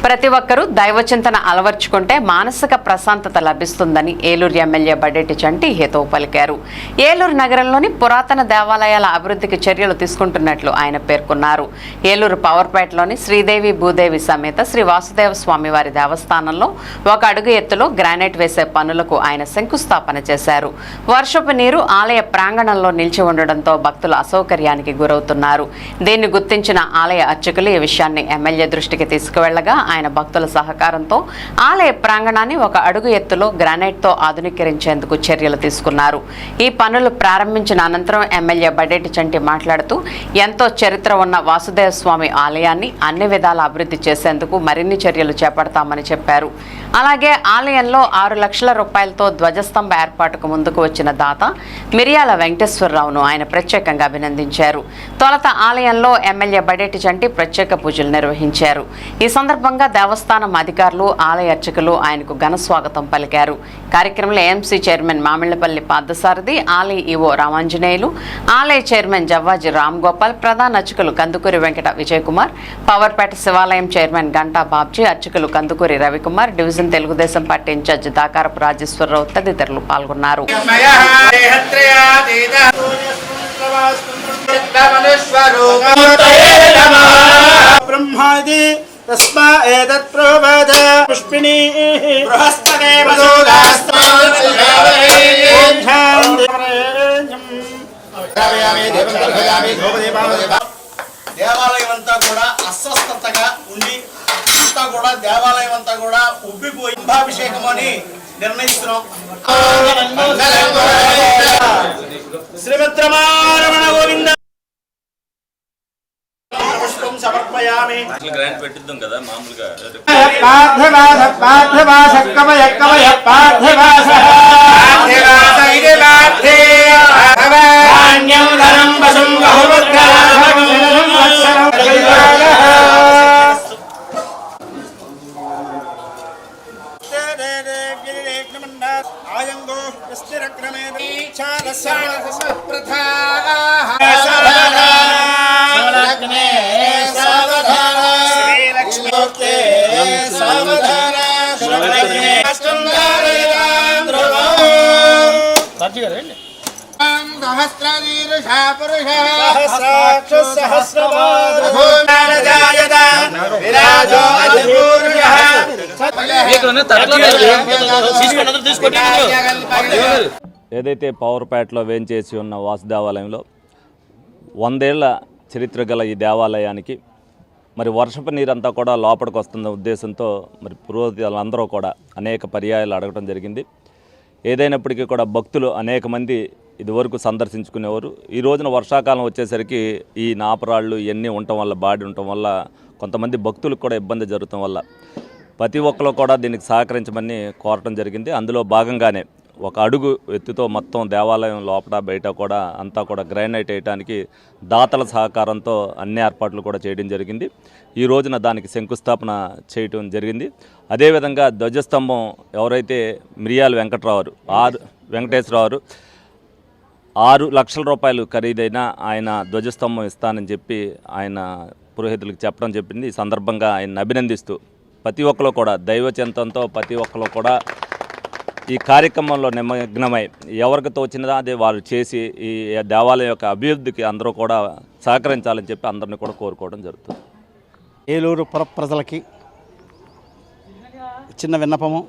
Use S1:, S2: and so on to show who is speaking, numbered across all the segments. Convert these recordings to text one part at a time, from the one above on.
S1: ప్రతి ఒక్కరూ దైవచింతన అలవర్చుకుంటే మానసిక ప్రశాంతత లభిస్తుందని ఏలూరు ఎమ్మెల్యే బడేటి చంటి హితవు పలికారు. ఏలూరు నగరంలోని పురాతన దేవాలయాల అభివృద్ధికి చర్యలు తీసుకుంటున్నట్లు ఆయన పేర్కొన్నారు. ఏలూరు పవర్పేటలోని శ్రీదేవి భూదేవి సమేత శ్రీ వాసుదేవ స్వామివారి దేవస్థానంలో ఒక అడుగు ఎత్తులో గ్రానైట్ వేసే పనులకు ఆయన శంకుస్థాపన చేశారు. వర్షపు నీరు ఆలయ ప్రాంగణంలో నిలిచి ఉండడంతో భక్తులు అసౌకర్యానికి గురవుతున్నారు. దీన్ని గుర్తించిన ఆలయ అర్చకులు ఈ విషయాన్ని ఎమ్మెల్యే దృష్టికి తీసుకువెళ్లగా ఆయన భక్తుల సహకారంతో ఆలయ ప్రాంగణాన్ని ఒక అడుగు ఎత్తులో గ్రానైట్తో ఆధునీకరించేందుకు చర్యలు తీసుకున్నారు. ఈ పనులు ప్రారంభించిన అనంతరం ఎమ్మెల్యే బడేటి చంటి మాట్లాడుతూ ఎంతో చరిత్ర ఉన్న వాసుదేవ స్వామి ఆలయాన్ని అన్ని విధాల అభివృద్ధి చేసేందుకు మరిన్ని చర్యలు చేపడతామని చెప్పారు. అలాగే ఆలయంలో 6 లక్షల రూపాయలతో ధ్వజస్తంభ ఏర్పాటుకు ముందుకు వచ్చిన దాత మిరియాల వెంకటేశ్వరరావును ఆయన ప్రత్యేకంగా అభినందించారు. తొలుత ఆలయంలో ఎమ్మెల్యే బడేటి చంటి ప్రత్యేక పూజలు నిర్వహించారు. ఈ సందర్భంగా దేవస్థానం అధికారులు, ఆలయ అర్చకులు ఆయనకు ఘన స్వాగతం పలికారు. కార్యక్రమంలో ఏఎంసీ చైర్మన్ మామిళ్లపల్లి పార్థసారథి, ఆలయ ఈవో రామాంజనేయులు, ఆలయ చైర్మన్ జవ్వాజీ రామ్ గోపాల్, ప్రధాన అర్చకులు కందుకూరి వెంకట విజయ్ కుమార్, పవర్పేట శివాలయం చైర్మన్ గంటా బాబ్జీ, అర్చకులు Kandukuri Ravikumar, division Telugu Desam party incharge Dakarapu Rajeswararao తదితరులు పాల్గొన్నారు.
S2: దేవాలయం అంతా కూడా అస్వస్థతగా ఉండి అంతా కూడా దేవాలయం అంతా కూడా ఉబ్బిపోయి కుంభాభిషేకం అని నిర్ణయిస్తున్నాం. శ్రీమద్రమారమణ గోవింద పుష్పం సమర్పయామి.
S3: గ్రాంట్ పెట్టిద్దాం కదా మామూలుగా.
S4: పార్థవాస పార్థవాస కవయ కవయ పార్థవాస పార్థవాస ఇదే పార్థే ధాన్యం ధనం వశం బహువద్గాధం వత్సరం దైవాగః ఆయంగో విస్తిరక్రమే చారస ప్రథాః లగ్నే సావధాన శ్రీలక్ష్మీతే సావధాన శ్రీలక్ష్మీ అష్టంధారయాం సార్జిగారండి సహస్రదీర్ఘ పురుషః సహస్రాక్ష సహస్రవాదభూనారజాయత విరాజో అధిపురుషః.
S3: ఏదైతే పవర్పేటలో వేంచేసి ఉన్న వాసు దేవాలయంలో 100 ఏళ్ల చరిత్ర గల ఈ దేవాలయానికి మరి వర్షపు నీరంతా కూడా లోపలికి వస్తున్న ఉద్దేశంతో మరి పురోహితులందరూ కూడా అనేక పర్యాయాలు అడగడం జరిగింది. ఏదైనప్పటికీ కూడా భక్తులు అనేక మంది ఇదివరకు సందర్శించుకునేవారు. ఈ రోజున వర్షాకాలం వచ్చేసరికి ఈ నాపరాళ్ళు ఇవన్నీ ఉండటం వల్ల, బాడి ఉండటం వల్ల కొంతమంది భక్తులకు కూడా ఇబ్బంది జరగటం వల్ల ప్రతి ఒక్కరు కూడా దీనికి సహకరించమని కోరటం జరిగింది. అందులో భాగంగానే ఒక అడుగు ఎత్తుతో మొత్తం దేవాలయం లోపల బయట కూడా అంతా కూడా గ్రానైట్ వేయడానికి దాతల సహకారంతో అన్ని ఏర్పాట్లు కూడా చేయడం జరిగింది. ఈ రోజున దానికి శంకుస్థాపన చేయటం జరిగింది. అదేవిధంగా ధ్వజస్తంభం ఎవరైతే మిరియాల వెంకటేశ్వరరావు 6 లక్షల రూపాయలు ఖరీదైన ఆయన ధ్వజస్తంభం ఇస్తానని చెప్పి ఆయన పురోహితులకు చెప్పడం చెప్పింది. ఈ సందర్భంగా ఆయన అభినందిస్తూ ప్రతి ఒక్కరు కూడా దైవచింతంతో ప్రతి ఒక్కరు కూడా ఈ కార్యక్రమంలో నిమగ్నమై ఎవరికి తోచినదా అదే వారు చేసి ఈ దేవాలయం యొక్క అభివృద్ధికి అందరూ కూడా సహకరించాలని చెప్పి అందరినీ కూడా కోరుకోవడం జరుగుతుంది.
S4: ఏలూరు పుర ప్రజలకి చిన్న విన్నపము.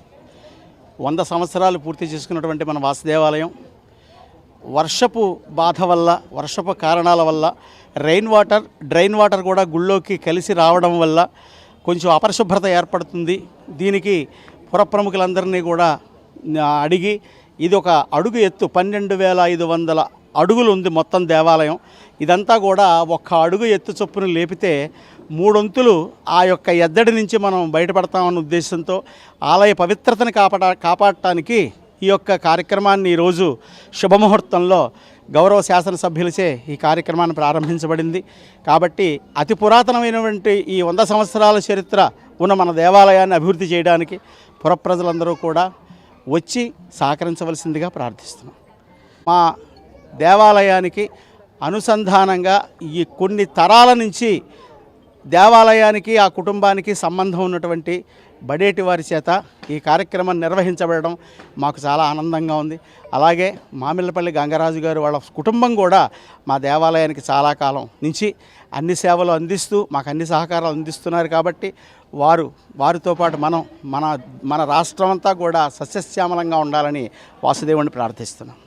S4: 100 సంవత్సరాలు పూర్తి చేసుకున్నటువంటి మన వాసుదేవాలయం వర్షపు బాధ వల్ల, వర్షపు కారణాల వల్ల డ్రైన్ వాటర్ కూడా గుళ్ళోకి కలిసి రావడం వల్ల కొంచెం అపరిశుభ్రత ఏర్పడుతుంది. దీనికి పుర ప్రముఖులందరినీ కూడా అడిగి ఇది ఒక అడుగు ఎత్తు 12,500 అడుగులు ఉంది మొత్తం దేవాలయం. ఇదంతా కూడా ఒక్క అడుగు ఎత్తు చొప్పున లేపితే 3 వంతులు ఆ యొక్క ఎద్దడి నుంచి మనం బయటపడతామన్న ఉద్దేశంతో ఆలయ పవిత్రతని కాపాడటానికి ఈ యొక్క కార్యక్రమాన్ని ఈరోజు శుభముహూర్తంలో గౌరవ శాసనసభ్యులచే ఈ కార్యక్రమాన్ని ప్రారంభించబడింది. కాబట్టి అతి పురాతనమైనటువంటి ఈ 100 సంవత్సరాల చరిత్ర ఉన్న మన దేవాలయాన్ని అభివృద్ధి చేయడానికి పుర ప్రజలందరూ కూడా వచ్చి సహకరించవలసిందిగా ప్రార్థిస్తున్నాం. మా దేవాలయానికి అనుసంధానంగా ఈ కొన్ని తరాల నుంచి దేవాలయానికి ఆ కుటుంబానికి సంబంధం ఉన్నటువంటి బడేటి వారి చేత ఈ కార్యక్రమం నిర్వహించబడడం మాకు చాలా ఆనందంగా ఉంది. అలాగే మామిళ్ళపల్లి గంగరాజు గారు వాళ్ళ కుటుంబం కూడా మా దేవాలయానికి చాలా కాలం నుంచి అన్ని సేవలు అందిస్తూ మాకు అన్ని సహకారాలు అందిస్తున్నారు. కాబట్టి వారితో పాటు మన రాష్ట్రం అంతా కూడా సస్యశ్యామలంగా ఉండాలని వాసుదేవుని ప్రార్థిస్తున్నాం.